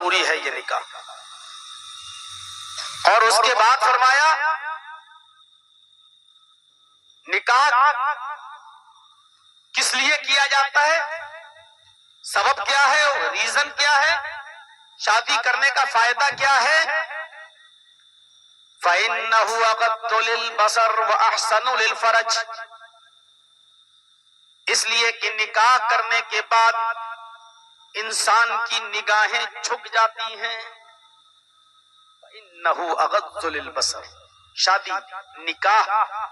پوری ہے یہ نکاح۔ اور اس کے بعد فرمایا نکاح کس لیے کیا جاتا ہے، سبب کیا ہے، ریزن کیا ہے، شادی کرنے کا فائدہ کیا ہے؟ فَإِنَّهُ أَغَضُّ لِلْبَصَرِ وَأَحْسَنُ لِلْفَرْجِ، اس لیے کہ نکاح کرنے کے بعد انسان کی نگاہیں جھک جاتی ہیں۔ فَإِنَّهُ أَغَضُّ لِلْبَصَرِ، شادی نکاح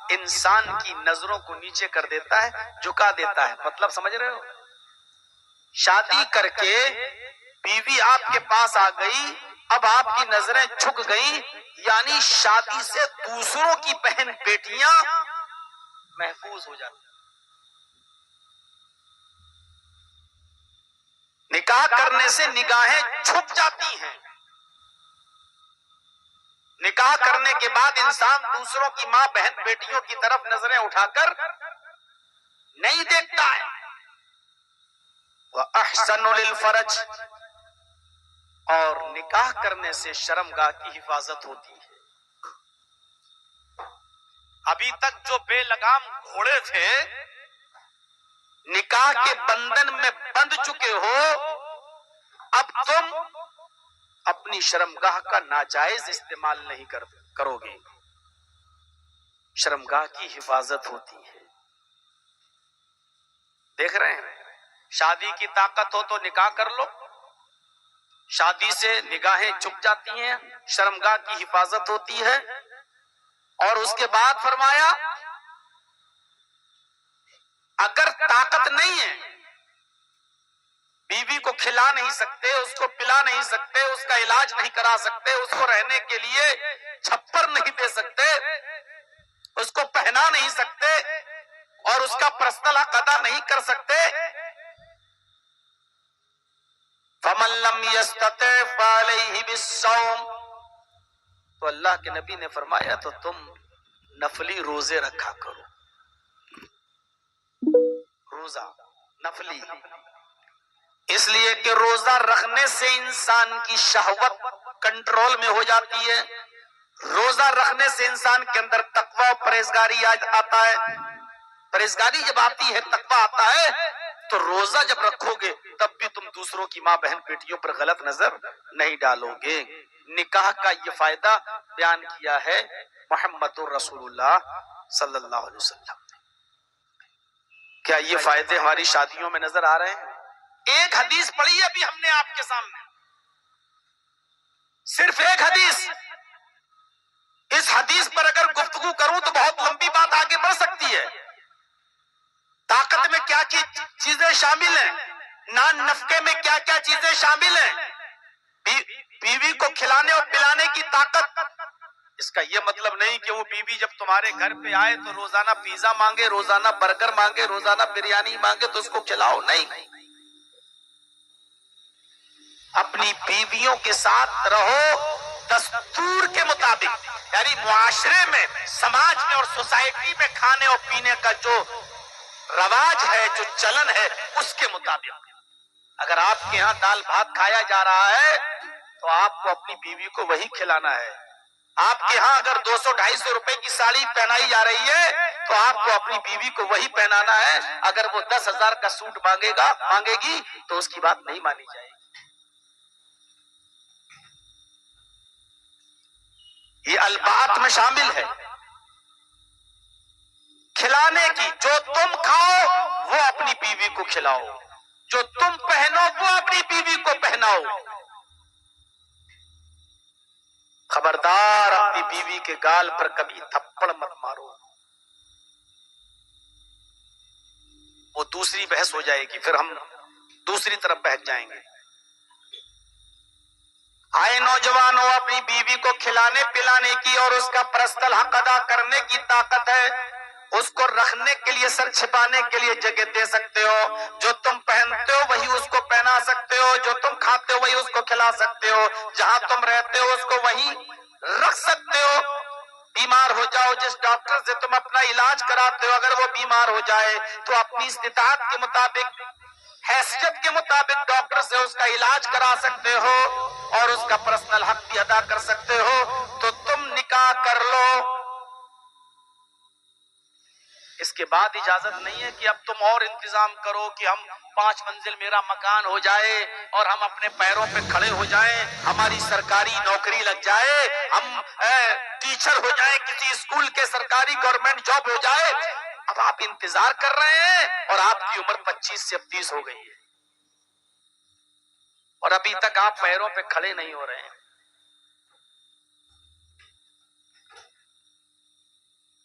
انسان کی نظروں کو نیچے کر دیتا ہے، جھکا دیتا ہے۔ مطلب سمجھ رہے ہو؟ شادی کر کے بیوی آپ کے پاس آ گئی، اب آپ کی نظریں جھک گئیں، یعنی شادی سے دوسروں کی بہن بیٹیاں محفوظ ہو جاتی ہیں۔ نکاح کرنے سے نگاہیں جھک جاتی ہیں۔ نکاح کرنے کے بعد انسان دوسروں کی ماں بہن بیٹیوں کی طرف نظریں اٹھا کر نہیں دیکھتا ہے۔ وَأَحْسَنُ لِلْفَرْجِ، اور نکاح کرنے سے شرمگاہ کی حفاظت ہوتی ہے۔ ابھی تک جو بے لگام گھوڑے تھے نکاح کے بندھن میں بندھ چکے ہو، اب تم اپنی شرمگاہ کا ناجائز استعمال نہیں کرو گے۔ شرمگاہ کی حفاظت ہوتی ہے۔ دیکھ رہے ہیں، شادی کی طاقت ہو تو نکاح کر لو، شادی سے نگاہیں جھک جاتی ہیں، شرمگاہ کی حفاظت ہوتی ہے۔ اور اس کے بعد فرمایا اگر طاقت نہیں ہے، بیوی کو کھلا نہیں سکتے، اس کو پلا نہیں سکتے، اس کا علاج نہیں کرا سکتے، اس کو رہنے کے لیے چھپر نہیں دے سکتے، اس کو پہنا نہیں سکتے اور اس کا پرسنل حق ادا نہیں کر سکتے، فَمَن لَّمْ يَسْتَطِعْ فَعَلَيْهِ بِالصَّوْمِ، تو اللہ کے نبی نے فرمایا تو تم نفلی روزے رکھا کرو۔ روزہ نفلی، اس لیے کہ روزہ رکھنے سے انسان کی شہوت کنٹرول میں ہو جاتی ہے، روزہ رکھنے سے انسان کے اندر تقوی و پرہیزگاری آتا ہے، پرہیزگاری جب آتی ہے تقوی آتا ہے، تو روزہ جب رکھو گے تب بھی تم دوسروں کی ماں بہن بیٹیوں پر غلط نظر نہیں ڈالو گے۔ نکاح کا یہ فائدہ بیان کیا ہے محمد رسول اللہ صلی اللہ علیہ وسلم۔ کیا یہ فائدے ہماری شادیوں میں نظر آ رہے ہیں؟ ایک حدیث پڑھی ہے ابھی ہم نے آپ کے سامنے، صرف ایک حدیث، اس حدیث پر اگر گفتگو کروں تو بہت لمبی بات آگے بڑھ سکتی ہے۔ طاقت میں کیا کیا چیزیں شامل ہیں، نان نفقے میں کیا کیا چیزیں شامل ہیں، بیوی کو کھلانے اور پلانے کی طاقت۔ اس کا یہ مطلب نہیں کہ وہ بیوی جب تمہارے گھر پہ آئے تو روزانہ پیزا مانگے، روزانہ برگر مانگے، روزانہ بریانی مانگے تو اس کو کھلاؤ، نہیں۔ اپنی بیویوں کے ساتھ رہو دستور کے مطابق، یعنی معاشرے میں، سماج میں اور سوسائٹی میں کھانے اور پینے کا جو رواج ہے، جو چلن ہے، اس کے مطابق۔ اگر آپ کے ہاں دال بھات کھایا جا رہا ہے تو آپ کو اپنی بیوی کو وہی کھلانا ہے۔ آپ کے ہاں اگر 200-250 روپے کی ساڑی پہنائی جا رہی ہے تو آپ کو اپنی بیوی کو وہی پہنانا ہے۔ اگر وہ 10,000 کا سوٹ مانگے گی تو اس کی بات نہیں مانی جائے گی۔ یہ البات میں شامل ہے کھلانے کی، جو تم کھاؤ وہ اپنی بیوی کو کھلاؤ، جو تم پہنو وہ اپنی بیوی کو پہناؤ۔ خبردار اپنی بیوی کے گال پر کبھی تھپڑ مت مارو، وہ دوسری بحث ہو جائے گی، پھر ہم دوسری طرف بہک جائیں گے۔ آئے نوجوانوں، اپنی بیوی کو کھلانے پلانے کی اور اس کا پرسنل حق ادا کرنے کی طاقت ہے، اس کو رکھنے کے لیے، سر چھپانے کے لیے جگہ دے سکتے ہو، جو تم پہنتے ہو وہی اس کو پہنا سکتے ہو، جو تم کھاتے ہو وہی اس کو کھلا سکتے ہو، جہاں تم رہتے ہو اس کو وہیں رکھ سکتے ہو۔ بیمار ہو جاؤ، جس ڈاکٹر سے تم اپنا علاج کراتے ہو اگر وہ بیمار ہو جائے تو اپنی استطاعت کے مطابق حیثیت کے مطابق ڈاکٹر سے اس کا علاج کرا سکتے ہو اور اس کا پرسنل حق بھی ادا کر سکتے ہو تو تم نکاح کر لو. اس کے بعد اجازت نہیں ہے کہ اب تم اور انتظام کرو کہ ہم 5 منزل میرا مکان ہو جائے اور ہم اپنے پیروں پہ کھڑے ہو جائیں, ہماری سرکاری نوکری لگ جائے, ہم ٹیچر ہو جائیں, کسی اسکول کے سرکاری گورنمنٹ جاب ہو جائے. اب آپ انتظار کر رہے ہیں اور آپ کی عمر 25 سے 30 ہو گئی ہے اور ابھی تک آپ پیروں پہ کھڑے نہیں ہو رہے ہیں.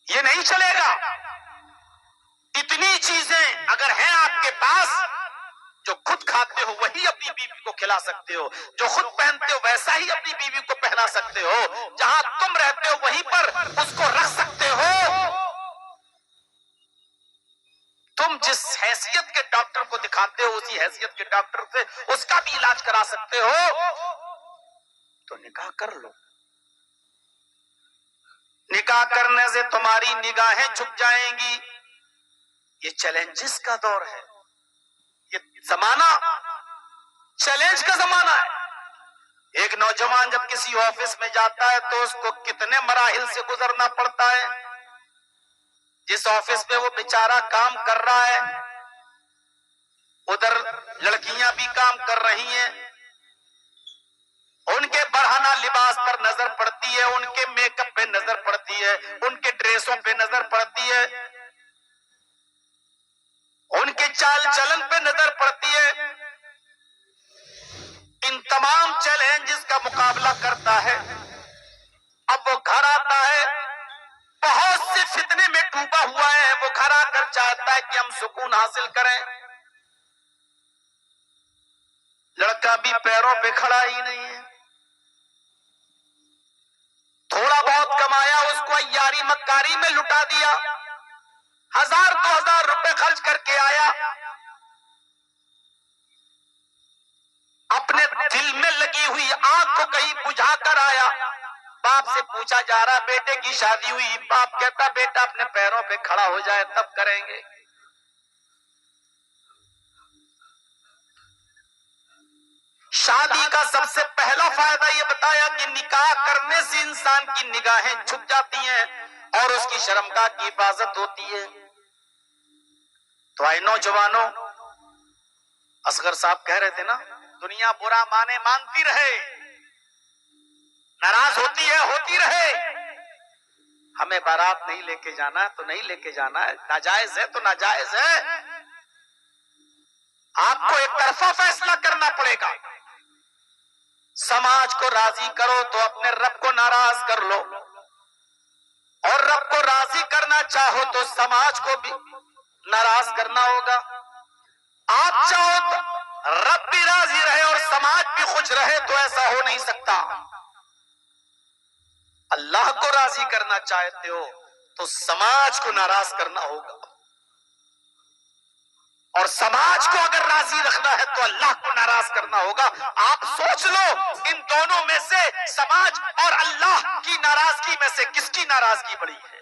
یہ نہیں چلے گا. اتنی چیزیں اگر ہیں آپ کے پاس, جو خود کھاتے ہو وہی اپنی بیوی کو کھلا سکتے ہو, جو خود پہنتے ہو ویسا ہی اپنی بیوی کو پہنا سکتے ہو, جہاں تم رہتے ہو وہیں پر اس کو رکھ سکتے ہو. تم جس حیثیت کے ڈاکٹر کو دکھاتے ہو اسی حیثیت کے ڈاکٹر سے اس کا بھی علاج کرا سکتے ہو تو نکاح کر لو. نکاح کرنے سے تمہاری نگاہیں جھک جائیں گی. یہ چیلنجز کا دور ہے, یہ زمانہ چیلنج کا زمانہ ہے. ایک نوجوان جب کسی آفس میں جاتا ہے تو اس کو کتنے مراحل سے گزرنا پڑتا ہے. جس آفس میں وہ بیچارہ کام کر رہا ہے ادھر لڑکیاں بھی کام کر رہی ہیں, ان کے برہنہ لباس پر نظر پڑتی ہے, ان کے میک اپ پہ نظر پڑتی ہے, ان کے ڈریسوں پہ نظر پڑتی ہے, ان کے چال چلن پہ نظر پڑتی ہے. ان تمام چیلنجز کا مقابلہ کرتا ہے. اب وہ گھر آتا ہے بہت سے فتنے میں ڈوبا ہوا ہے, وہ گھر آ کر چاہتا ہے کہ ہم سکون حاصل کریں. لڑکا بھی پیروں پہ کھڑا ہی نہیں ہے, تھوڑا بہت کمایا اس کو عیاری مکاری میں لٹا دیا, 1000-2000 روپے خرچ کر کے آیا, اپنے دل میں لگی ہوئی آگ کو کہیں بجھا کر آیا. باپ سے پوچھا جا رہا بیٹے کی شادی ہوئی, باپ کہتا بیٹا اپنے پیروں پہ کھڑا ہو جائے تب کریں گے. شادی کا سب سے پہلا فائدہ یہ بتایا کہ نکاح کرنے سے انسان کی نگاہیں جھک جاتی ہیں اور اس کی شرمگاہ کی حفاظت ہوتی ہے. تو آئے نوجوانوں, اصغر صاحب کہہ رہے تھے نا, دنیا برا مانے مانتی رہے, ناراض ہوتی ہے ہوتی رہے, ہمیں بارات نہیں لے کے جانا ہے تو نہیں لے کے جانا ہے, ناجائز ہے تو ناجائز ہے. آپ کو ایک طرفہ فیصلہ کرنا پڑے گا. سماج کو راضی کرو تو اپنے رب کو ناراض کر لو, اور رب کو راضی کرنا چاہو تو سماج کو بھی ناراض کرنا ہوگا. آپ چاہو تو رب بھی راضی رہے اور سماج بھی خوش رہے تو ایسا ہو نہیں سکتا. اللہ کو راضی کرنا چاہتے ہو تو سماج کو ناراض کرنا ہوگا, اور سماج کو اگر راضی رکھنا ہے تو اللہ کو ناراض کرنا ہوگا. آپ سوچ لو ان دونوں میں سے سماج اور اللہ کی ناراضگی میں سے کس کی ناراضگی بڑی ہے.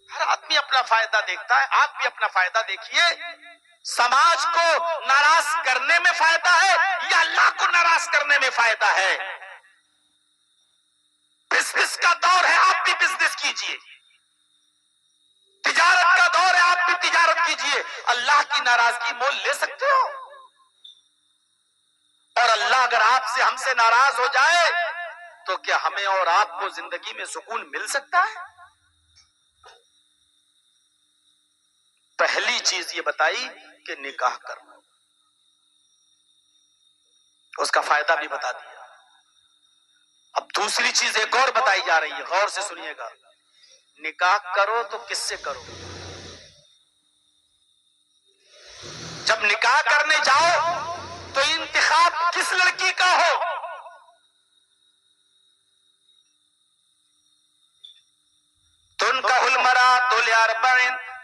ہر آدمی اپنا فائدہ دیکھتا ہے, آپ بھی اپنا فائدہ دیکھیے. سماج کو ناراض کرنے میں فائدہ ہے یا اللہ کو ناراض کرنے میں فائدہ ہے؟ بزنس کا دور ہے, آپ بھی بزنس کیجئے. تجارت کا دور ہے, آپ بھی تجارت کیجئے. اللہ کی ناراضگی مول لے سکتے ہو؟ اور اللہ اگر آپ سے ہم سے ناراض ہو جائے تو کیا ہمیں اور آپ کو زندگی میں سکون مل سکتا ہے؟ پہلی چیز یہ بتائی کہ نکاح کرو, اس کا فائدہ بھی بتا دیا. اب دوسری چیز ایک اور بتائی جا رہی ہے, غور سے سنیے گا. نکاح کرو تو کس سے کرو؟ جب نکاح کرنے جاؤ تو انتخاب کس لڑکی کا ہو؟ تنکح المرأة لأربع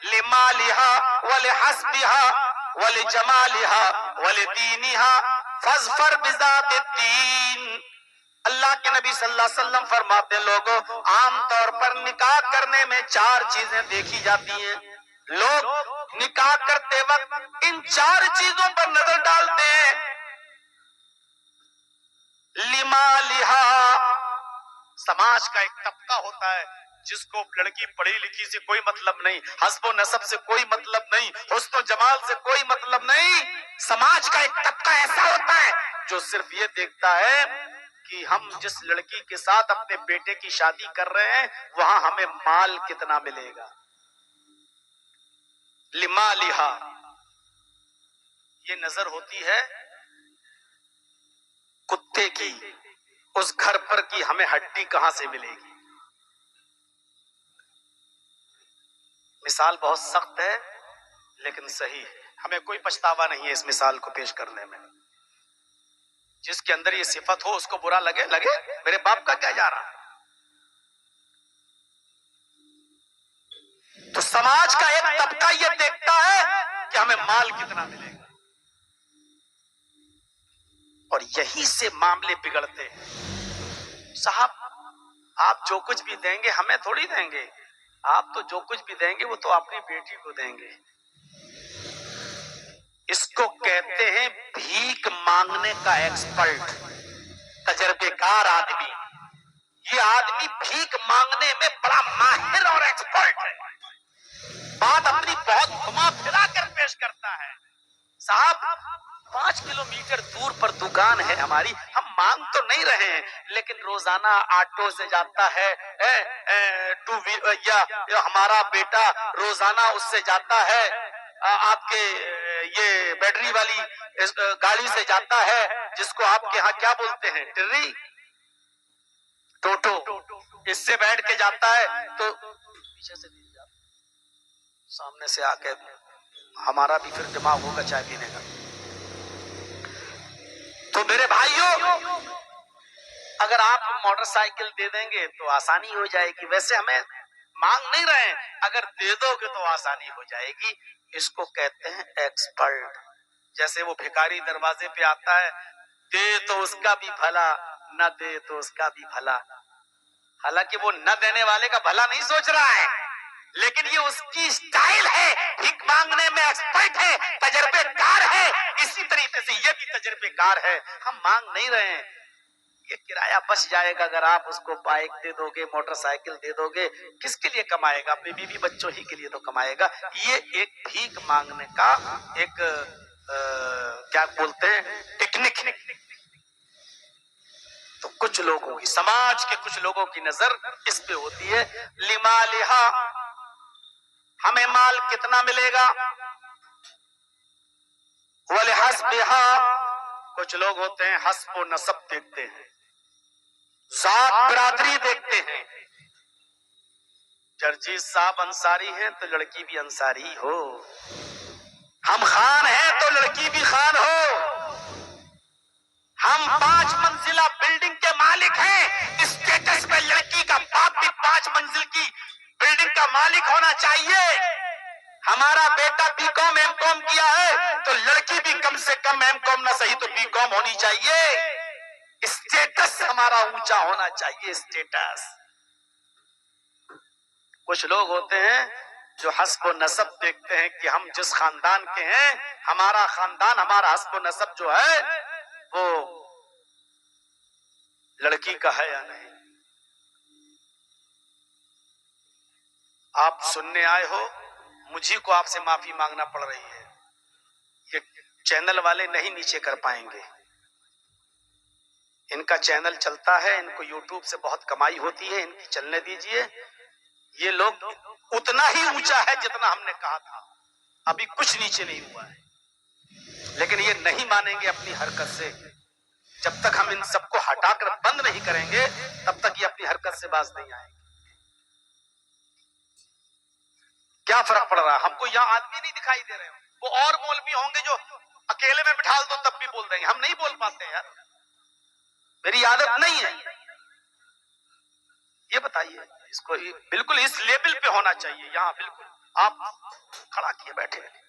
لمالها ولحسبها ولجمالها ولدينها فاظفر بذات الدين. اللہ کے نبی صلی اللہ علیہ وسلم فرماتے ہیں لوگوں, عام طور پر نکاح کرنے میں 4 چیزیں دیکھی جاتی ہیں. لوگ نکاح کرتے وقت ان 4 چیزوں پر نظر ڈالتے ہیں. لمالہا، سماج کا ایک طبقہ ہوتا ہے جس کو لڑکی پڑھی لکھی سے کوئی مطلب نہیں، حسب و نسب سے کوئی مطلب نہیں، حسن و جمال سے کوئی مطلب نہیں. سماج کا ایک طبقہ ایسا ہوتا ہے جو صرف یہ دیکھتا ہے کہ ہم جس لڑکی کے ساتھ اپنے بیٹے کی شادی کر رہے ہیں وہاں ہمیں مال کتنا ملے گا. لمالہا، یہ نظر ہوتی ہے کتے کی اس گھر پر کی ہمیں ہڈی کہاں سے ملے گی. مثال بہت سخت ہے لیکن صحیح ہے، ہمیں کوئی پچھتاوا نہیں ہے اس مثال کو پیش کرنے میں. جس کے اندر یہ صفت ہو اس کو برا لگے میرے باپ کا کیا جا رہا ہے. تو سماج کا ایک طبقہ یہ دیکھتا ہے کہ ہمیں مال کتنا ملے گا، اور یہی سے معاملے بگڑتے ہیں. صاحب آپ جو کچھ بھی دیں گے ہمیں تھوڑی دیں گے، آپ تو جو کچھ بھی دیں گے وہ تو اپنی بیٹی کو دیں گے. اس کو کہتے ہیں بھیک مانگنے کا ایکسپرٹ، تجربے کار آدمی. یہ آدمی بھیک مانگنے میں بڑا ماہر اور ایکسپرٹ ہے، بات اپنی بہت گھما پھرا کر پیش کرتا ہے. صاحب 5 کلومیٹر دور پر دکان ہے ہماری، ہم مانگ تو نہیں رہے ہیں لیکن روزانہ آٹو سے جاتا ہے یا ہمارا بیٹا روزانہ اس سے جاتا ہے، آپ کے یہ بیٹری والی گاڑی سے جاتا ہے جس کو آپ کے ہاں کیا بولتے ہیں، ٹری، ٹوٹو، اس سے بیٹھ کے جاتا ہے. تو پیچھے سے سامنے سے آ کے ہمارا بھی پھر دماغ ہوگا چائے پینے کا. تو میرے بھائیوں اگر آپ موٹر سائیکل دے دیں گے تو آسانی ہو جائے گی. ویسے ہمیں مانگ نہیں رہے ہیں، اگر دے دو گے تو آسانی ہو جائے گی. اس کو کہتے ہیں ایکسپرٹ. جیسے وہ بھکاری دروازے پہ آتا ہے، دے تو اس کا بھی بھلا، نہ دے تو اس کا بھی بھلا. حالانکہ وہ نہ دینے والے کا بھلا نہیں سوچ رہا ہے، لیکن یہ اس کی سٹائل ہے، بھیک مانگنے میں ایکسپرٹ ہے، تجربے کار ہے. اسی طریقے سے یہ بھی تجربے کار ہے. ہم مانگ نہیں رہے ہیں، یہ کرایہ بچ جائے گا اگر آپ اس کو بائک دے دو گے، موٹر سائیکل دے دو گے. کس کے لیے کمائے گا؟ اپنی بیوی بچوں ہی کے لیے تو کمائے گا. یہ ایک بھیک مانگنے کا ایک کیا بولتے ہیں، ٹیکنک. تو کچھ لوگوں کی، سماج کے کچھ لوگوں کی نظر اس پہ ہوتی ہے لمالہا، ہمیں مال کتنا ملے گا. ولحسبہا، کچھ لوگ ہوتے ہیں حسب و نسب دیکھتے ہیں، ذات برادری دیکھتے ہیں. جرجیت صاحب انصاری ہیں تو لڑکی بھی انصاری ہو، ہم خان ہیں تو لڑکی بھی خان ہو، ہم 5 منزلہ بلڈنگ کے مالک ہیں، اسٹیٹس میں لڑکی کا باپ بھی 5 منزل کی بلڈنگ کا مالک ہونا چاہیے. ہمارا بیٹا بی کام ایم کام کیا ہے تو لڑکی بھی کم سے کم ایم کام نہ صحیح تو بی کام ہونی چاہیے. اسٹیٹس ہمارا اونچا ہونا چاہیے. اسٹیٹس. کچھ لوگ ہوتے ہیں جو حسب و نسب دیکھتے ہیں کہ ہم جس خاندان کے ہیں، ہمارا خاندان، ہمارا حسب و نسب جو ہے وہ لڑکی کا ہے یا نہیں. آپ سننے آئے ہو، مجھے کو آپ سے معافی مانگنا پڑ رہی ہے، یہ چینل والے نہیں نیچے کر پائیں گے. ان کا چینل چلتا ہے، ان کو یوٹیوب سے بہت کمائی ہوتی ہے، ان کی چلنے دیجئے. یہ لوگ اتنا ہی اونچا ہے جتنا ہم نے کہا تھا، ابھی کچھ نیچے نہیں ہوا ہے. لیکن یہ نہیں مانیں گے اپنی حرکت سے. جب تک ہم ان سب کو ہٹا کر بند نہیں کریں گے تب تک یہ اپنی حرکت سے باز نہیں آئیں گے. کیا فرق پڑ رہا ہے؟ ہم کو یہاں آدمی نہیں دکھائی دے رہے. وہ اور مولوی ہوں گے جو اکیلے میں بٹھا دو تب بھی بول دیں گے، ہم نہیں بول پاتے ہیں یار، میری عادت نہیں ہے. یہ بتائیے، اس کو بالکل اس لیبل پہ ہونا چاہیے. یہاں بالکل آپ کھڑا کیے بیٹھے ہیں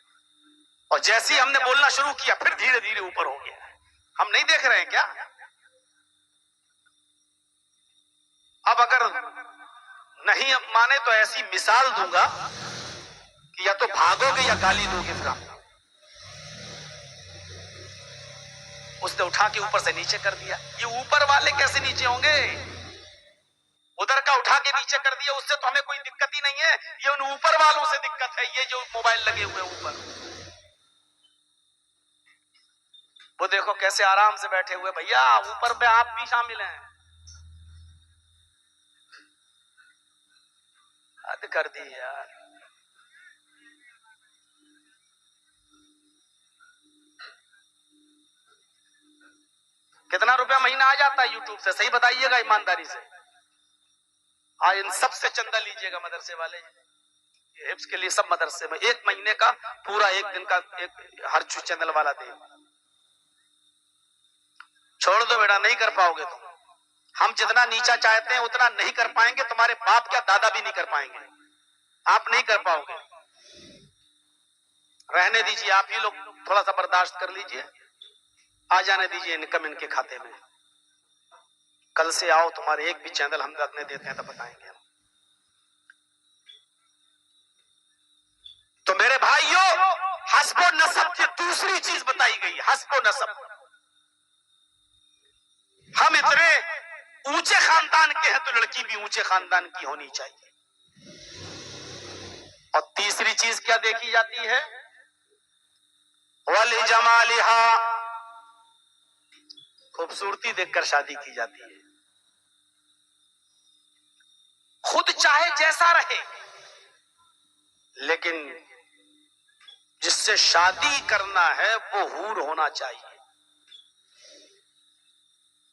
اور جیسے ہی ہم نے بولنا شروع کیا پھر دھیرے دھیرے اوپر ہو گیا. ہم نہیں دیکھ رہے ہیں کیا؟ اب اگر نہیں مانے تو ایسی مثال دوں گا کہ یا تو بھاگو گے یا گالی دو گے. پھر اس نے اٹھا کے اوپر سے نیچے کر دیا. یہ اوپر والے کیسے نیچے ہوں گے؟ ادھر کا اٹھا کے نیچے کر دیا، اس سے تو ہمیں کوئی دقت ہی نہیں ہے. یہ ان اوپر والوں سے دقت ہے، یہ جو موبائل لگے ہوئے اوپر. وہ دیکھو کیسے آرام سے بیٹھے ہوئے. بھیا اوپر میں آپ بھی شامل ہیں. حد کر دی یار. کتنا روپیہ مہینہ آ جاتا ہے یوٹیوب سے؟ صحیح بتائیے گا ایمانداری سے. آج ان سب سے چندہ لیجئے گا مدرسے والے. یہ حفظ کے لیے سب مدرسے میں 1 مہینے کا پورا 1 دن کا ہر چینل والا دے. چھوڑ دو بیٹا، نہیں کر پاؤ گے تم. ہم جتنا نیچا چاہتے ہیں اتنا نہیں کر پائیں گے. تمہارے باپ کیا دادا بھی نہیں کر پائیں گے. آپ نہیں کر پاؤ گے. رہنے دیجئے، آپ ہی لوگ تھوڑا سا برداشت کر لیجئے. آ جانے دیجئے انکم ان کے کھاتے میں. کل سے آؤ، تمہارے ایک بھی چینل ہم اپنے دیتے ہیں تو بتائیں گے. تو میرے بھائیوں، حسب و نسب کی دوسری چیز بتائی گئی. حسب و نسب. ہم اتنے اونچے خاندان کے ہیں تو لڑکی بھی اونچے خاندان کی ہونی چاہیے. اور تیسری چیز کیا دیکھی جاتی ہے؟ وَلِجَمَالِهَا، خوبصورتی دیکھ کر شادی کی جاتی ہے. خود چاہے جیسا رہے، لیکن جس سے شادی کرنا ہے وہ حور ہونا چاہیے.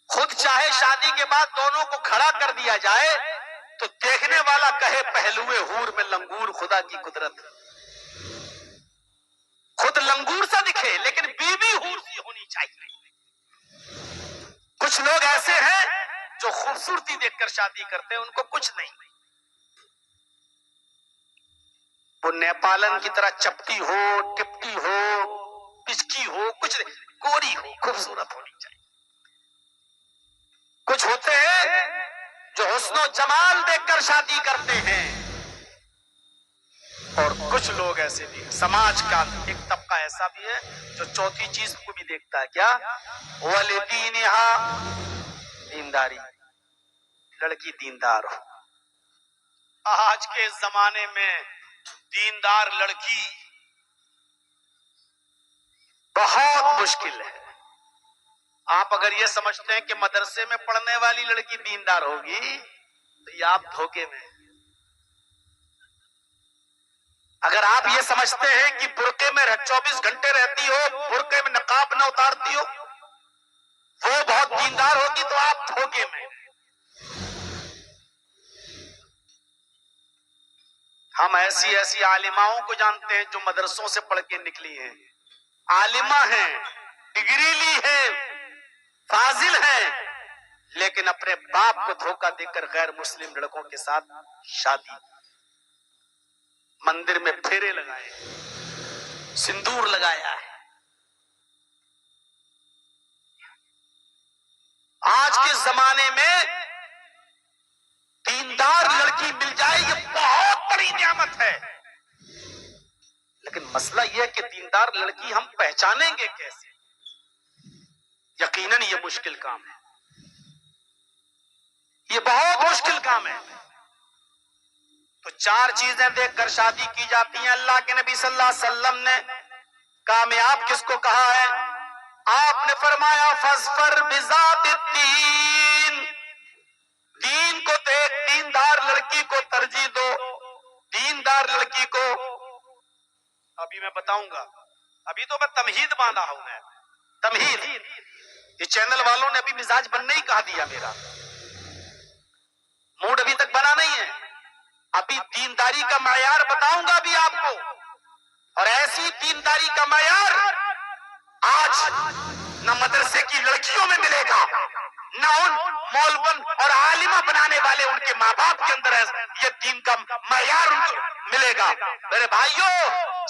خود چاہے شادی کے بعد دونوں کو کھڑا کر دیا جائے تو دیکھنے والا کہے پہلوئے حور میں لنگور، خدا کی قدرت. خود لنگور سا دکھے لیکن بیوی حور سی ہونی چاہیے. کچھ لوگ ایسے ہیں جو خوبصورتی دیکھ کر شادی کرتے ہیں، ان کو کچھ نہیں. وہ نیپالن کی طرح چپٹی ہو، ٹپٹی ہو، پچکی ہو، کچھ نہیں، گوری ہو، خوبصورت ہونی چاہیے. کچھ ہوتے ہیں جو حسن و جمال دیکھ کر شادی کرتے ہیں، اور کچھ لوگ ایسے بھی ہیں. سماج کا ایک طبقہ ایسا بھی ہے جو چوتھی چیز کو بھی دیکھتا ہے. کیا؟ وَلِدِينِهَا، دینداری. لڑکی دیندار ہو. آج کے زمانے میں دیندار لڑکی بہت مشکل ہے. آپ اگر یہ سمجھتے ہیں کہ مدرسے میں پڑھنے والی لڑکی دیندار ہوگی تو یہ آپ دھوکے میں. اگر آپ یہ سمجھتے ہیں کہ برقعے میں 24 گھنٹے رہتی ہو، برقعے میں نقاب نہ اتارتی ہو، وہ بہت دیندار ہوگی تو آپ دھوکے میں. ہم ایسی ایسی عالماؤں کو جانتے ہیں جو مدرسوں سے پڑھ کے نکلی ہیں، عالمہ ہیں، ڈگری لی ہے، فاضل ہیں، لیکن اپنے باپ کو دھوکہ دے کر غیر مسلم لڑکوں کے ساتھ شادی، مندر میں پھیرے لگائے، سندور لگایا ہے. آج کے زمانے میں دیندار لڑکی مل جائے یہ بہت بڑی نعمت ہے. لیکن مسئلہ یہ ہے کہ دیندار لڑکی ہم پہچانیں گے کیسے؟ یقیناً یہ مشکل کام ہے. یہ بہت مشکل کام ہے. تو 4 چیزیں دیکھ کر شادی کی جاتی ہیں. اللہ کے نبی صلی اللہ علیہ وسلم نے کامیاب کس کو کہا ہے؟ آپ نے فرمایا فَاظْفَرْ بِذَاتِ الدِّينِ، دین کو دیکھ، دیندار لڑکی کو ترجیح دو. دیندار لڑکی کو ابھی میں بتاؤں گا. ابھی تو میں تمہید باندھا ہوں. میں تمہید، یہ چینل والوں نے ابھی مزاج بننے ہی کہا دیا. میرا موڈ ابھی تک بنا نہیں ہے. ابھی دینداری کا معیار بتاؤں گا ابھی آپ کو. اور ایسی دینداری کا معیار آج نہ مدرسے کی لڑکیوں میں ملے گا، نہ ان مولون اور عالمہ بنانے والے ان کے ماں باپ کے اندر یہ دین کا معیار ان کو ملے گا. میرے بھائیوں،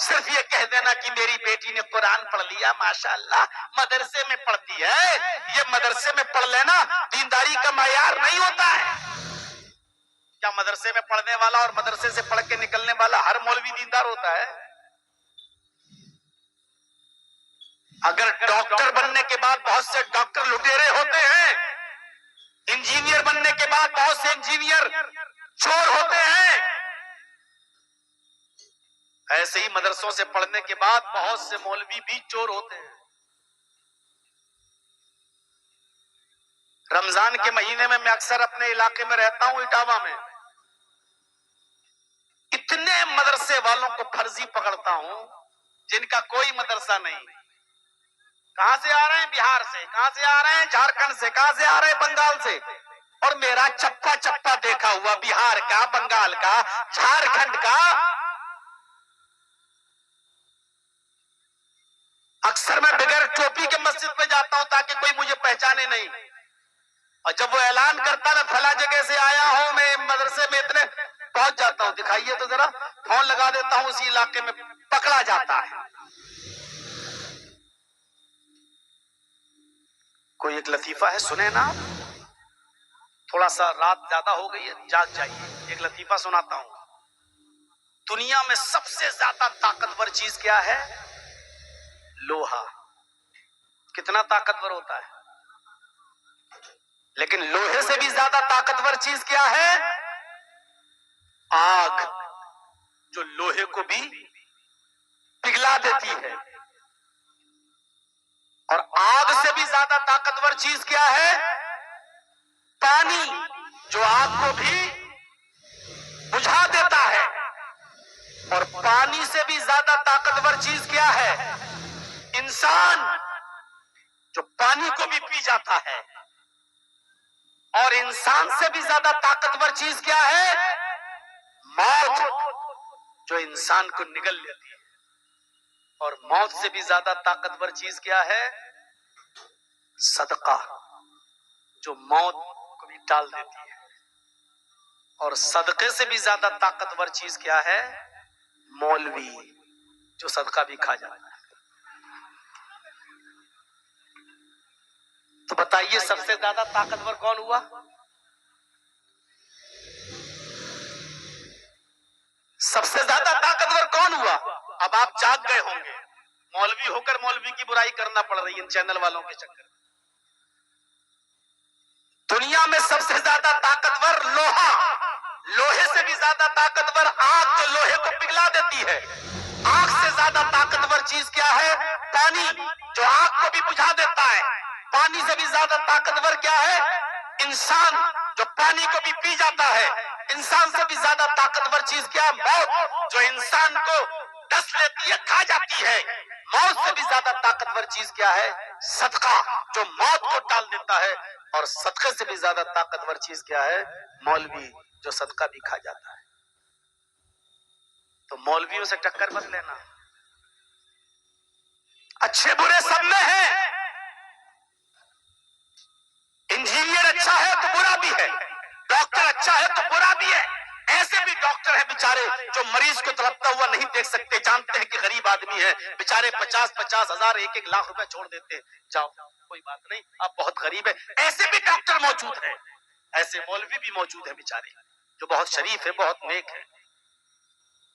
صرف یہ کہہ دینا کہ میری بیٹی نے قرآن پڑھ لیا، ماشاءاللہ مدرسے میں پڑھتی ہے، یہ مدرسے میں پڑھ لینا دینداری کا معیار نہیں ہوتا ہے. کیا مدرسے میں پڑھنے والا اور مدرسے سے پڑھ کے نکلنے والا ہر مولوی دیندار ہوتا ہے؟ اگر ڈاکٹر بننے کے بعد بہت سے ڈاکٹر لٹیرے ہوتے ہیں، انجینئر بننے کے بعد بہت سے انجینئر چور ہوتے ہیں، ایسے ہی مدرسوں سے پڑھنے کے بعد بہت سے مولوی بھی چور ہوتے ہیں۔ رمضان کے مہینے میں اکثر اپنے علاقے میں رہتا ہوں، اٹاوا میں، اتنے مدرسے والوں کو فرضی پکڑتا ہوں جن کا کوئی مدرسہ نہیں۔ کہاں سے آ رہے ہیں؟ بہار سے، کہاں سے آ رہے ہیں؟ جھارکھنڈ سے، کہاں سے آ رہے ہیں؟ بنگال سے، اور میرا چپا چپا دیکھا ہوا بہار کا، بنگال کا، جھارکھنڈ کا۔ اکثر میں بغیر ٹوپی کے مسجد پہ جاتا ہوں تاکہ کوئی مجھے پہچانے نہیں، اور جب وہ اعلان کرتا میں فلاں جگہ سے آیا ہوں، میں مدرسے میں اتنے پہنچ جاتا ہوں، دکھائیے تو ذرا، فون لگا دیتا ہوں، اسی علاقے میں پکڑا جاتا ہے۔ کوئی ایک لطیفہ ہے، سنیں نا، تھوڑا سا رات زیادہ ہو گئی ہے، جاگ جائیے، ایک لطیفہ سناتا ہوں۔ دنیا میں سب سے زیادہ طاقتور چیز کیا ہے؟ لوہا۔ کتنا طاقتور ہوتا ہے؟ لیکن لوہے سے بھی زیادہ طاقتور چیز کیا ہے؟ آگ، جو لوہے کو بھی پگھلا دیتی ہے۔ اور آگ سے بھی زیادہ طاقتور چیز کیا ہے؟ پانی، جو آگ کو بھی بجھا دیتا ہے۔ اور پانی سے بھی زیادہ طاقتور چیز کیا ہے؟ انسان، جو پانی کو بھی پی جاتا ہے۔ اور انسان سے بھی زیادہ طاقتور چیز کیا ہے؟ موت، جو انسان کو نگل لیتی ہے۔ اور موت سے بھی زیادہ طاقتور چیز کیا ہے؟ صدقہ، جو موت کو بھی ٹال دیتی ہے۔ اور صدقے سے بھی زیادہ طاقتور چیز کیا ہے؟ مولوی، جو صدقہ بھی کھا جاتا ہے۔ تو بتائیے سب سے زیادہ طاقتور کون ہوا؟ سب سے زیادہ طاقتور کون ہوا؟ اب آپ جاگ گئے ہوں گے، مولوی ہو کر مولوی کی برائی کرنا پڑ رہی ہے ان چینل والوں کے چکر میں۔ دنیا میں سب سے زیادہ طاقتور لوہا، لوہے سے بھی زیادہ طاقتور آگ، جو لوہے کو پگھلا دیتی ہے۔ آگ سے زیادہ طاقتور چیز کیا ہے؟ پانی، جو آگ کو بھی بجھا دیتا ہے۔ پانی سے بھی زیادہ طاقتور کیا ہے؟ انسان، جو پانی کو بھی پی جاتا ہے۔ انسان سے بھی زیادہ طاقتور چیز کیا ہے؟ موت، جو انسان کو ڈس لیتی ہے، کھا جاتی ہے۔ موت سے بھی زیادہ طاقتور چیز کیا ہے؟ صدقہ، جو موت کو ٹال دیتا ہے۔ اور صدقے سے بھی زیادہ طاقتور چیز کیا ہے؟ مولوی، جو صدقہ بھی کھا جاتا ہے۔ تو مولویوں سے ٹکر مت لینا، اچھے برے سب میں ہیں۔ انجینئر اچھا ہے تو برا بھی ہے، ڈاکٹر اچھا ہے تو برا بھی ہے۔ ایسے بھی ڈاکٹر ہیں بیچارے جو مریض کو تڑپتا ہوا نہیں دیکھ سکتے، جانتے ہیں کہ غریب آدمی ہے، بیچارے 50-50 ہزار 1-1 لاکھ روپے چھوڑ دیتے ہیں، جاؤ کوئی بات نہیں، آپ بہت غریب ہیں۔ ایسے بھی ڈاکٹر موجود ہیں، ایسے مولوی بھی موجود ہیں بیچارے جو بہت شریف ہے، بہت نیک ہے۔